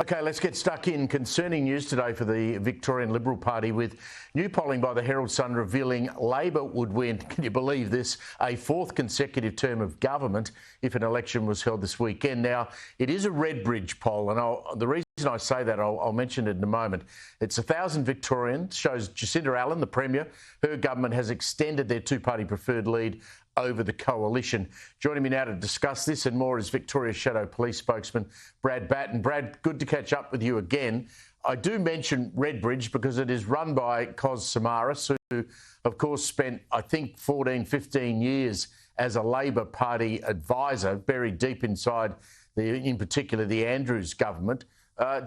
OK, let's get stuck in. Concerning news today for the Victorian Liberal Party, with new polling by the Herald Sun revealing Labor would win, can you believe this, a fourth consecutive term of government if an election was held this weekend. Now, it is a Redbridge poll, and the reason I say that, I'll mention it in a moment. It's 1,000 Victorians, shows Jacinda Allen, the Premier, her government has extended their two-party preferred lead over the coalition. Joining me now to discuss this and more is Victoria's Shadow Police spokesman Brad Batten. Brad, good to catch up with you again. I do mention Redbridge because it is run by Kos Samaras, who, of course, spent, I think, 14, 15 years as a Labor Party advisor, buried deep inside, in particular, the Andrews government.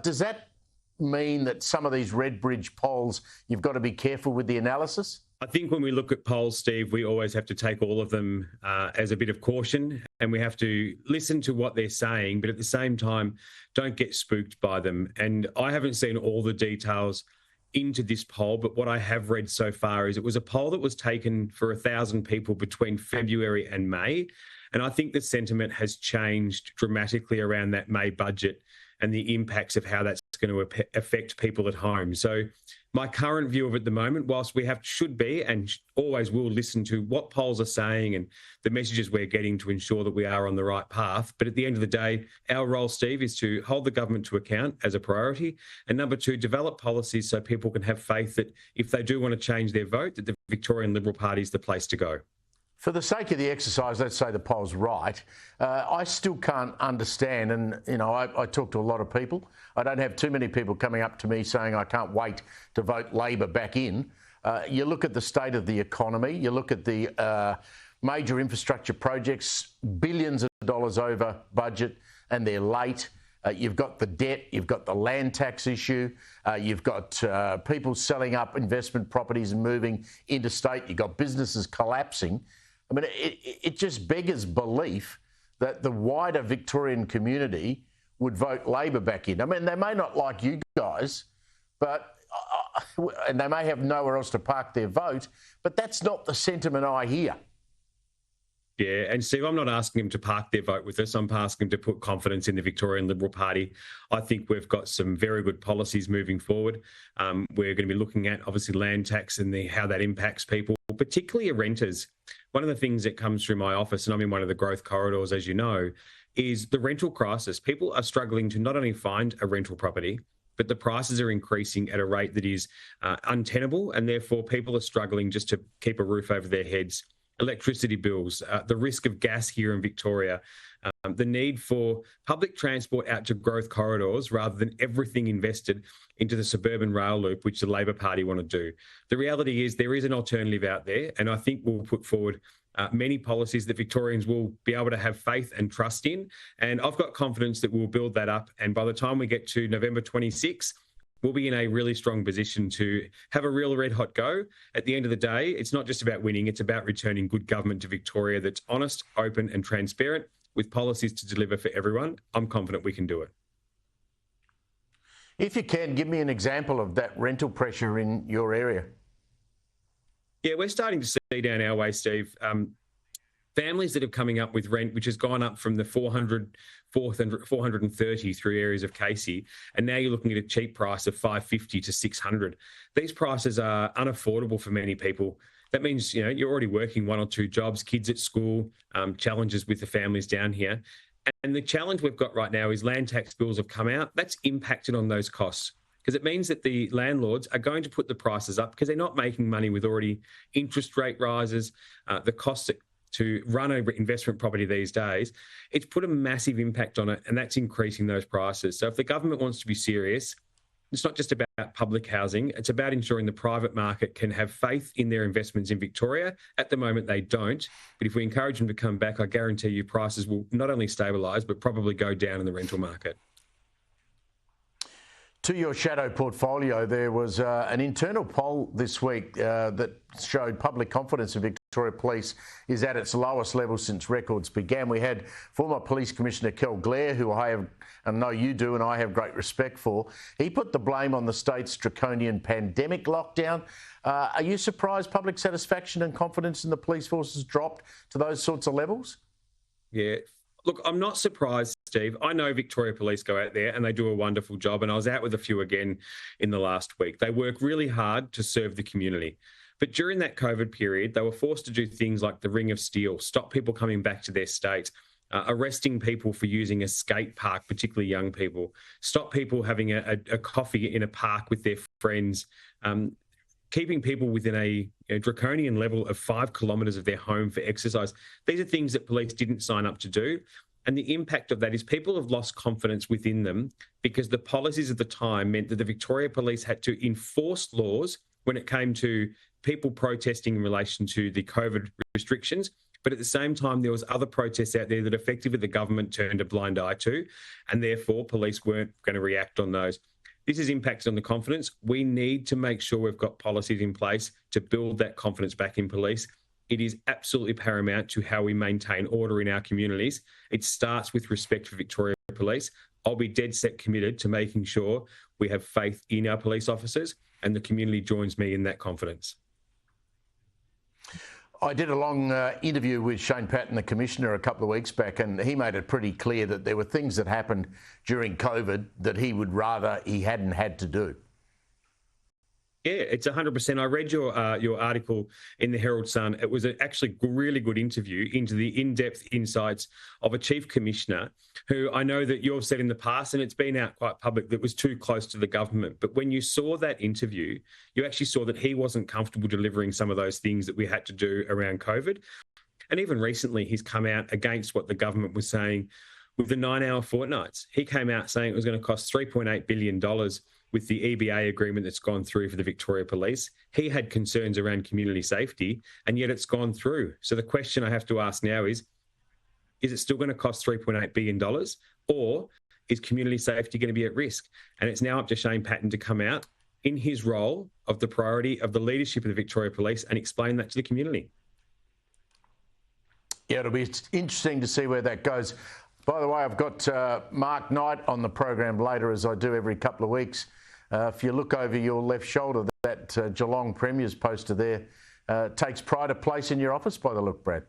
Does that mean that some of these Redbridge polls, you've got to be careful with the analysis? I think when we look at polls, Steve, we always have to take all of them as a bit of caution, and we have to listen to what they're saying, but at the same time, don't get spooked by them. And I haven't seen all the details into this poll, but what I have read so far is it was a poll that was taken for 1,000 people between February and May. And I think the sentiment has changed dramatically around that May budget and the impacts of how that's going to affect people at home. So my current view of it at the moment, whilst we should be and always will listen to what polls are saying and the messages we're getting to ensure that we are on the right path. But at the end of the day, our role, Steve, is to hold the government to account as a priority. And number two, develop policies so people can have faith that if they do want to change their vote, that the Victorian Liberal Party is the place to go. For the sake of the exercise, let's say the poll's right. I still can't understand, and I talk to a lot of people. I don't have too many people coming up to me saying I can't wait to vote Labor back in. You look at the state of the economy, you look at the major infrastructure projects, billions of dollars over budget, and they're late. You've got the debt, you've got the land tax issue, you've got people selling up investment properties and moving interstate, you've got businesses collapsing. I mean, it just beggars belief that the wider Victorian community would vote Labor back in. I mean, they may not like you guys, but and they may have nowhere else to park their vote, but that's not the sentiment I hear. Yeah, and Steve, I'm not asking them to park their vote with us. I'm asking them to put confidence in the Victorian Liberal Party. I think we've got some very good policies moving forward. We're going to be looking at, obviously, land tax and how that impacts people, particularly renters. One of the things that comes through my office, and I'm in one of the growth corridors, as you know, is the rental crisis. People are struggling to not only find a rental property, but the prices are increasing at a rate that is untenable, and therefore people are struggling just to keep a roof over their heads. Electricity bills, the risk of gas here in Victoria, the need for public transport out to growth corridors rather than everything invested into the suburban rail loop, which the Labor Party want to do. The reality is there is an alternative out there, and I think we'll put forward many policies that Victorians will be able to have faith and trust in. And I've got confidence that we'll build that up. And by the time we get to November 26, we'll be in a really strong position to have a real red hot go. At the end of the day, it's not just about winning, it's about returning good government to Victoria that's honest, open and transparent with policies to deliver for everyone. I'm confident we can do it. If you can, give me an example of that rental pressure in your area. Yeah, we're starting to see down our way, Steve, families that are coming up with rent, which has gone up from the 430 through areas of Casey, and now you're looking at a cheap price of 550 to 600. These prices are unaffordable for many people. That means, you're already working one or two jobs, kids at school, challenges with the families down here. And the challenge we've got right now is land tax bills have come out. That's impacted on those costs, because it means that the landlords are going to put the prices up because they're not making money with already interest rate rises, the cost to run an investment property these days. It's put a massive impact on it, and that's increasing those prices. So if the government wants to be serious, it's not just about public housing, it's about ensuring the private market can have faith in their investments in Victoria. At the moment, they don't. But if we encourage them to come back, I guarantee you prices will not only stabilise, but probably go down in the rental market. To your shadow portfolio, there was an internal poll this week that showed public confidence in Victoria Police is at its lowest level since records began. We had former Police Commissioner Kel Blair, who I know you do and I have great respect for. He put the blame on the state's draconian pandemic lockdown. Are you surprised public satisfaction and confidence in the police force has dropped to those sorts of levels? Yeah. Look, I'm not surprised, Steve. I know Victoria Police go out there and they do a wonderful job. And I was out with a few again in the last week. They work really hard to serve the community. But during that COVID period, they were forced to do things like the Ring of Steel, stop people coming back to their state, arresting people for using a skate park, particularly young people, stop people having a coffee in a park with their friends, keeping people within a draconian level of 5 kilometres of their home for exercise. These are things that police didn't sign up to do. And the impact of that is people have lost confidence within them because the policies at the time meant that the Victoria Police had to enforce laws when it came to people protesting in relation to the COVID restrictions. But at the same time, there was other protests out there that effectively the government turned a blind eye to, and therefore police weren't going to react on those. This has impacted on the confidence. We need to make sure we've got policies in place to build that confidence back in police. It is absolutely paramount to how we maintain order in our communities. It starts with respect for Victoria Police. I'll be dead set committed to making sure we have faith in our police officers and the community joins me in that confidence. I did a long interview with Shane Patton, the Commissioner, a couple of weeks back, and he made it pretty clear that there were things that happened during COVID that he would rather he hadn't had to do. Yeah, it's 100%. I read your article in the Herald Sun. It was actually a really good interview into the in-depth insights of a Chief Commissioner who I know that you've said in the past, and it's been out quite public, that was too close to the government. But when you saw that interview, you actually saw that he wasn't comfortable delivering some of those things that we had to do around COVID. And even recently, he's come out against what the government was saying with the 9-hour fortnights. He came out saying it was going to cost $3.8 billion with the EBA agreement that's gone through for the Victoria Police. He had concerns around community safety, and yet it's gone through. So the question I have to ask now is it still going to cost $3.8 billion, or is community safety going to be at risk? And it's now up to Shane Patton to come out in his role of the priority of the leadership of the Victoria Police and explain that to the community. Yeah, it'll be interesting to see where that goes. By the way, I've got Mark Knight on the program later, as I do every couple of weeks. If you look over your left shoulder, that Geelong Premier's poster there takes pride of place in your office by the look, Brad.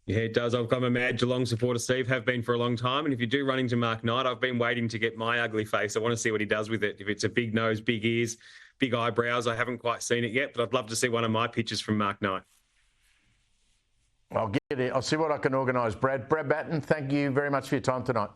Yeah, it does. I'm a mad Geelong supporter, Steve, have been for a long time. And if you do run into Mark Knight, I've been waiting to get my ugly face. I want to see what he does with it. If it's a big nose, big ears, big eyebrows, I haven't quite seen it yet, but I'd love to see one of my pictures from Mark Knight. I'll get it. I'll see what I can organise, Brad. Brad Batten, thank you very much for your time tonight.